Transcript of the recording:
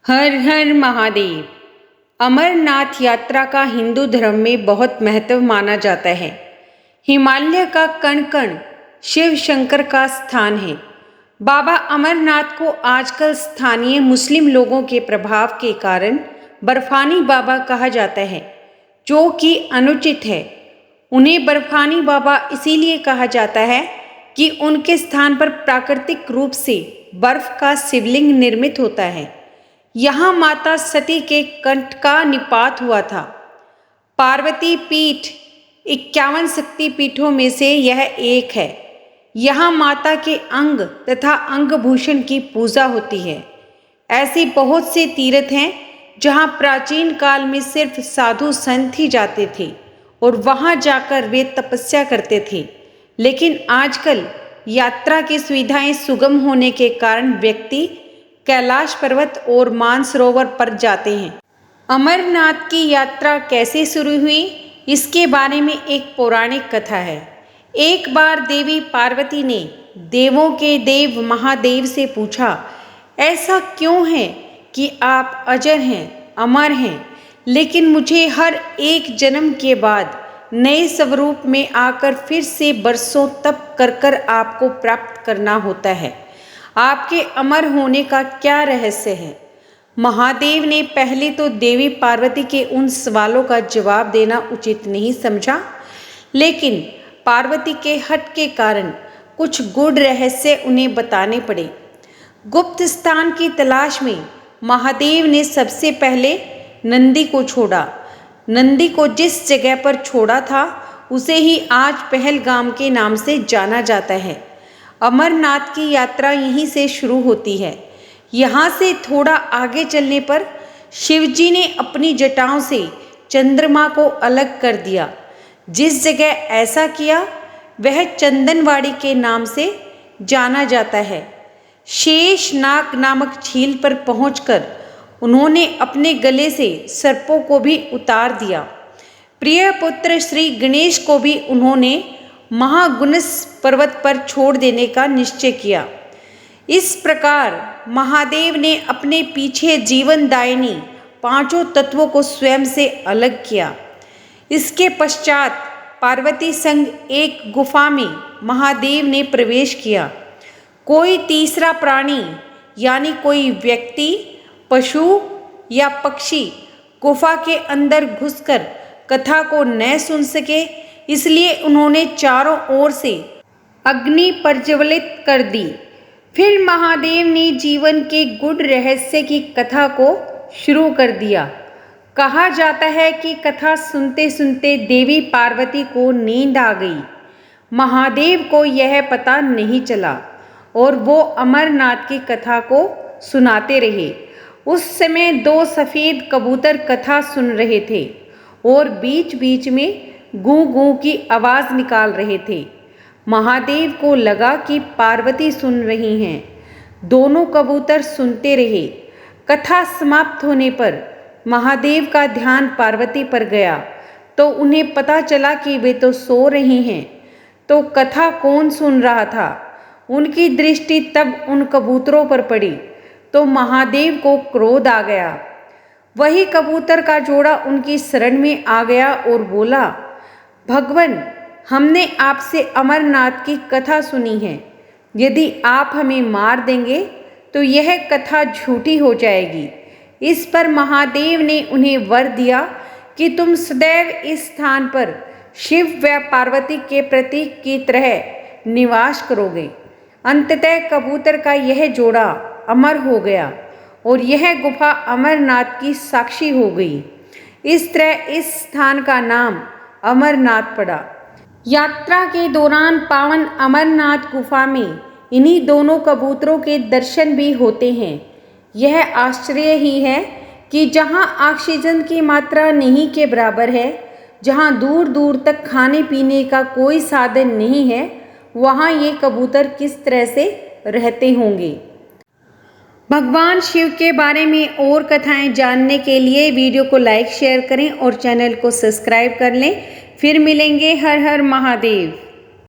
हर हर महादेव। अमरनाथ यात्रा का हिंदू धर्म में बहुत महत्व माना जाता है। हिमालय का कण कण शिव शंकर का स्थान है। बाबा अमरनाथ को आजकल स्थानीय मुस्लिम लोगों के प्रभाव के कारण बर्फानी बाबा कहा जाता है, जो कि अनुचित है। उन्हें बर्फानी बाबा इसीलिए कहा जाता है कि उनके स्थान पर प्राकृतिक रूप से बर्फ का शिवलिंग निर्मित होता है। यहाँ माता सती के कंठ का निपात हुआ था। पार्वती पीठ 51 शक्ति पीठों में से यह एक है। यहाँ माता के अंग तथा अंगभूषण की पूजा होती है। ऐसे बहुत से तीर्थ हैं जहाँ प्राचीन काल में सिर्फ साधु संत ही जाते थे और वहाँ जाकर वे तपस्या करते थे, लेकिन आजकल यात्रा की सुविधाएं सुगम होने के कारण व्यक्ति कैलाश पर्वत और मानसरोवर पर जाते हैं। अमरनाथ की यात्रा कैसे शुरू हुई, इसके बारे में एक पौराणिक कथा है। एक बार देवी पार्वती ने देवों के देव महादेव से पूछा, ऐसा क्यों है कि आप अजर हैं, अमर हैं, लेकिन मुझे हर एक जन्म के बाद नए स्वरूप में आकर फिर से बरसों तप कर आपको प्राप्त करना होता है। आपके अमर होने का क्या रहस्य है? महादेव ने पहले तो देवी पार्वती के उन सवालों का जवाब देना उचित नहीं समझा, लेकिन पार्वती के हठ के कारण कुछ गूढ़ रहस्य उन्हें बताने पड़े। गुप्त स्थान की तलाश में महादेव ने सबसे पहले नंदी को छोड़ा। नंदी को जिस जगह पर छोड़ा था उसे ही आज पहलगाम के नाम से जाना जाता है। अमरनाथ की यात्रा यहीं से शुरू होती है। यहाँ से थोड़ा आगे चलने पर शिवजी ने अपनी जटाओं से चंद्रमा को अलग कर दिया। जिस जगह ऐसा किया वह चंदनवाड़ी के नाम से जाना जाता है। शेषनाग नामक झील पर पहुंचकर उन्होंने अपने गले से सर्पों को भी उतार दिया। प्रिय पुत्र श्री गणेश को भी उन्होंने महागुणस पर्वत पर छोड़ देने का निश्चय किया। इस प्रकार महादेव ने अपने पीछे जीवनदायिनी पांचों तत्वों को स्वयं से अलग किया। इसके पश्चात पार्वती संग एक गुफा में महादेव ने प्रवेश किया। कोई तीसरा प्राणी यानी कोई व्यक्ति, पशु या पक्षी गुफा के अंदर घुसकर कथा को न सुन सके, इसलिए उन्होंने चारों ओर से अग्नि प्रज्वलित कर दी। फिर महादेव ने जीवन के गूढ़ रहस्य की कथा को शुरू कर दिया। कहा जाता है कि कथा सुनते सुनते देवी पार्वती को नींद आ गई। महादेव को यह पता नहीं चला और वो अमरनाथ की कथा को सुनाते रहे। उस समय 2 सफ़ेद कबूतर कथा सुन रहे थे और बीच बीच में गूं गूं की आवाज़ निकाल रहे थे। महादेव को लगा कि पार्वती सुन रही हैं। दोनों कबूतर सुनते रहे। कथा समाप्त होने पर महादेव का ध्यान पार्वती पर गया तो उन्हें पता चला कि वे तो सो रही हैं। तो कथा कौन सुन रहा था? उनकी दृष्टि तब उन कबूतरों पर पड़ी तो महादेव को क्रोध आ गया। वही कबूतर का जोड़ा उनकी शरण में आ गया और बोला, भगवान, हमने आपसे अमरनाथ की कथा सुनी है। यदि आप हमें मार देंगे तो यह कथा झूठी हो जाएगी। इस पर महादेव ने उन्हें वर दिया कि तुम सदैव इस स्थान पर शिव व पार्वती के प्रतीक की तरह निवास करोगे। अंततः कबूतर का यह जोड़ा अमर हो गया और यह गुफा अमरनाथ की साक्षी हो गई। इस तरह इस स्थान का नाम अमरनाथ पड़ा। यात्रा के दौरान पावन अमरनाथ गुफा में इन्हीं दोनों कबूतरों के दर्शन भी होते हैं। यह आश्चर्य ही है कि जहां ऑक्सीजन की मात्रा नहीं के बराबर है, जहां दूर दूर तक खाने पीने का कोई साधन नहीं है, वहां ये कबूतर किस तरह से रहते होंगे। भगवान शिव के बारे में और कथाएं जानने के लिए वीडियो को लाइक शेयर करें और चैनल को सब्सक्राइब कर लें। फिर मिलेंगे। हर हर महादेव।